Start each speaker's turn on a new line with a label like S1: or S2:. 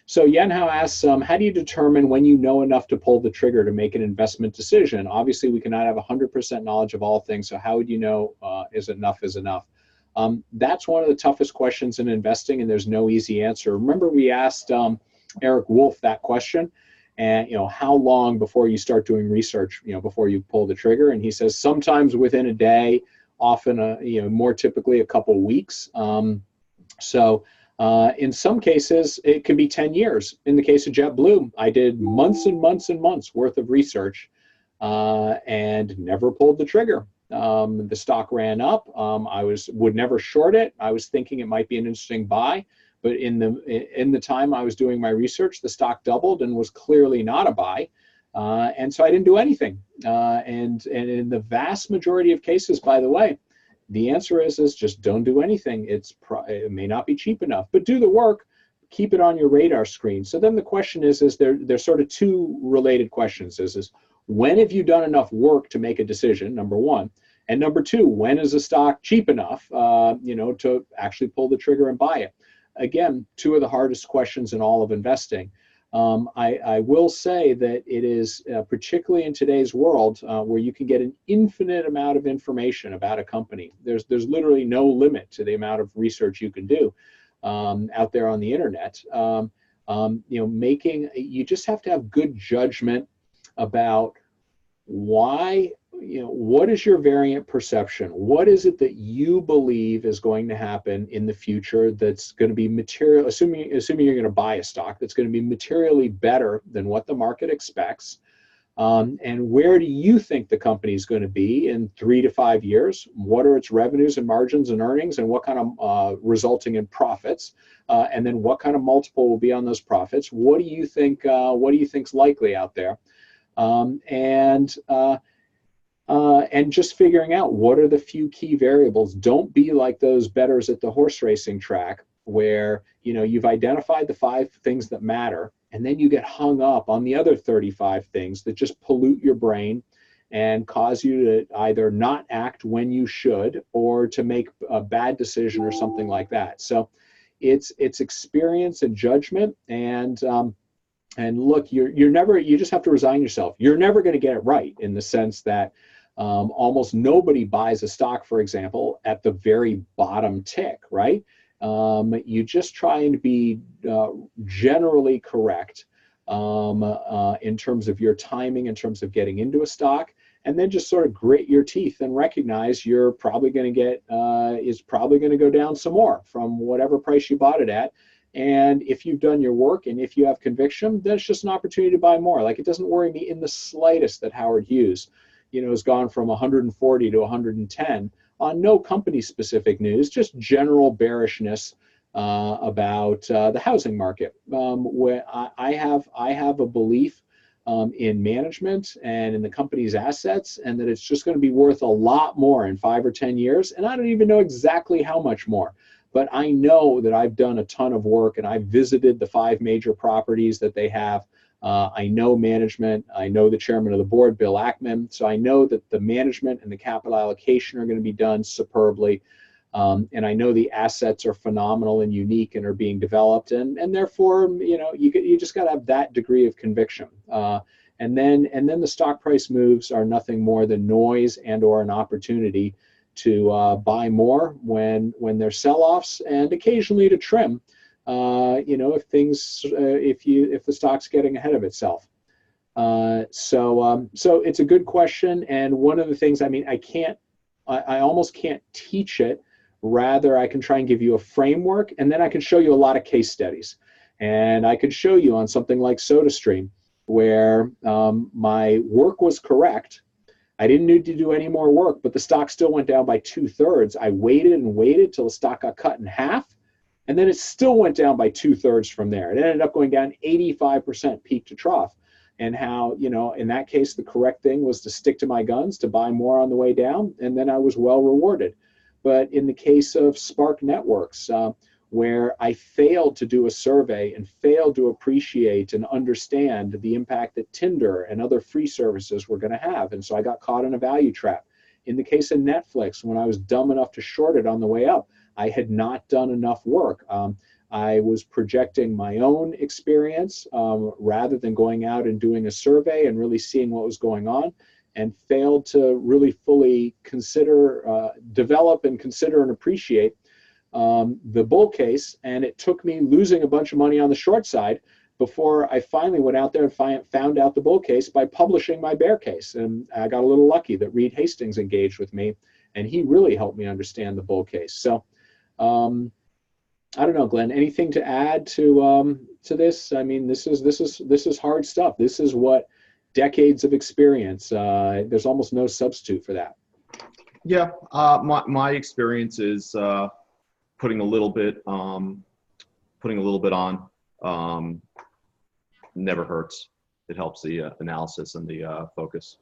S1: So Yenhao asks, how do you determine when you know enough to pull the trigger to make an investment decision? Obviously, we cannot have 100% knowledge of all things, so how would you know is enough is enough? That's one of the toughest questions in investing, and there's no easy answer. Remember, we asked Eric Wolf that question, and how long before you start doing research, before you pull the trigger? And he says sometimes within a day, often more typically a couple weeks. In some cases, it can be 10 years. In the case of JetBlue, I did months and months and months worth of research and never pulled the trigger. The stock ran up. I would never short it. I was thinking it might be an interesting buy, but in the time I was doing my research, the stock doubled and was clearly not a buy. And so I didn't do anything. And in the vast majority of cases, by the way, the answer is just don't do anything. It may not be cheap enough, but do the work, keep it on your radar screen. So then the question is there's sort of two related questions. Is when have you done enough work to make a decision, number one? And number two, when is a stock cheap enough to actually pull the trigger and buy it? Again, two of the hardest questions in all of investing. I will say that it is, particularly in today's world, where you can get an infinite amount of information about a company. There's literally no limit to the amount of research you can do out there on the internet. You just have to have good judgment about why. What is your variant perception? What is it that you believe is going to happen in the future that's going to be material, assuming you're going to buy a stock, that's going to be materially better than what the market expects? And where do you think the company is going to be in 3 to 5 years? What are its revenues and margins and earnings, and what kind of resulting in profits? And then what kind of multiple will be on those profits? What do you think? What do you think's likely out there? And just figuring out what are the few key variables. Don't be like those bettors at the horse racing track where you've identified the 5 things that matter, and then you get hung up on the other 35 things that just pollute your brain and cause you to either not act when you should or to make a bad decision or something like that. So it's experience and judgment, and look, you just have to resign yourself. You're never going to get it right, in the sense that almost nobody buys a stock, for example, at the very bottom tick, right? You just try and be generally correct in terms of your timing, in terms of getting into a stock, and then just sort of grit your teeth and recognize you're probably going to get, is probably going to go down some more from whatever price you bought it at. And if you've done your work and if you have conviction, then it's just an opportunity to buy more. Like, it doesn't worry me in the slightest that Howard Hughes, has gone from 140 to 110 on no company-specific news, just general bearishness about the housing market. Where I have a belief in management and in the company's assets, and that it's just going to be worth a lot more in 5 or 10 years. And I don't even know exactly how much more. But I know that I've done a ton of work, and I've visited the 5 major properties that they have. I know management. I know the chairman of the board, Bill Ackman. So I know that the management and the capital allocation are going to be done superbly. And I know the assets are phenomenal and unique and are being developed. And therefore, you just got to have that degree of conviction. And then the stock price moves are nothing more than noise and or an opportunity to buy more when there's sell-offs, and occasionally to trim, if the stock's getting ahead of itself. So it's a good question, and one of the things, I almost can't teach it. Rather, I can try and give you a framework, and then I can show you a lot of case studies, and I could show you on something like SodaStream where my work was correct. I didn't need to do any more work, but the stock still went down by 2/3. I waited and waited till the stock got cut in half, and then it still went down by 2/3 from there. It ended up going down 85% peak to trough. And how, in that case, the correct thing was to stick to my guns, to buy more on the way down, and then I was well rewarded. But in the case of Spark Networks, where I failed to do a survey and failed to appreciate and understand the impact that Tinder and other free services were going to have. And so I got caught in a value trap. In the case of Netflix, when I was dumb enough to short it on the way up, I had not done enough work. I was projecting my own experience rather than going out and doing a survey and really seeing what was going on, and failed to really fully consider, develop and consider and appreciate the bull case. And it took me losing a bunch of money on the short side before I finally went out there and found out the bull case by publishing my bear case. And I got a little lucky that Reed Hastings engaged with me, and he really helped me understand the bull case. So I don't know, Glenn, anything to add to this? I mean, this is hard stuff. This is what decades of experience. There's almost no substitute for that.
S2: Yeah, my experience is putting a little bit on. Never hurts. It helps the analysis and the focus.